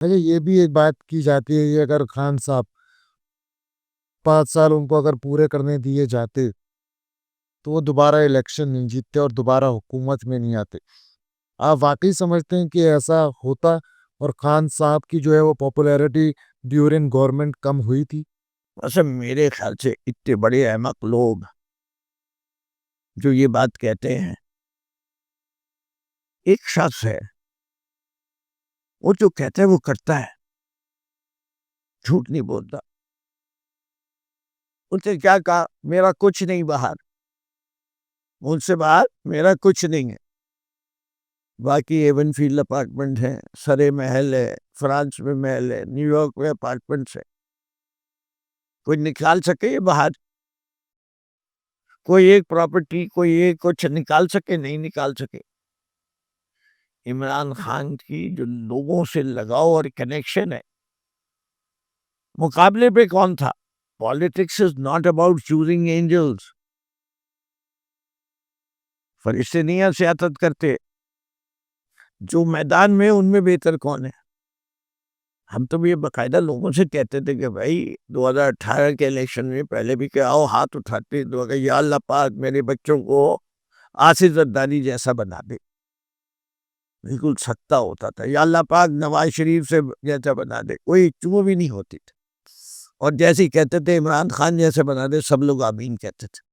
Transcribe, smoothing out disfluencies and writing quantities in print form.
اچھا یہ بھی ایک بات کی جاتی ہے کہ اگر خان صاحب 5 سال ان کو اگر پورے کرنے دیے جاتے تو وہ دوبارہ الیکشن نہیں جیتتے اور دوبارہ حکومت میں نہیں آتے. آپ واقعی سمجھتے ہیں کہ ایسا ہوتا اور خان صاحب کی جو ہے وہ پاپولیرٹی ڈیورنگ گورنمنٹ کم ہوئی تھی؟ اصل میرے خیال سے اتنے بڑے احمق لوگ جو یہ بات کہتے ہیں، ایک شخص ہے وہ جو کہتا ہے وہ کرتا ہے، جھوٹ نہیں بولتا. اس نے کیا کہا؟ میرا کچھ نہیں باہر، مجھ سے باہر میرا کچھ نہیں ہے. باقی ایون فیلڈ اپارٹمنٹ ہے، سرے محل ہے، فرانس میں محل ہے، نیو یارک میں اپارٹمنٹس ہے. کوئی نکال سکے یہ باہر؟ کوئی ایک پراپرٹی، کوئی ایک کچھ نکال سکے؟ نہیں نکال سکے. عمران خان کی جو لوگوں سے لگاؤ اور کنیکشن ہے، مقابلے پہ کون تھا؟ Politics is not about choosing angels. فرشتے نہیں ہیں سیاست کرتے، جو میدان میں ان میں بہتر کون ہے. ہم تو یہ باقاعدہ لوگوں سے کہتے تھے کہ بھائی 2018 کے الیکشن میں پہلے بھی کہ آؤ ہاتھ اٹھاتے تو کہ یا اللہ پاک میرے بچوں کو آصف زرداری جیسا بنا دے. بالکل سکتا ہوتا تھا، یا اللہ پاک نواز شریف سے جیسا بنا دے، کوئی چو بھی نہیں ہوتی تھی. اور جیسے کہتے تھے عمران خان جیسے بنا دے، سب لوگ آمین کہتے تھے.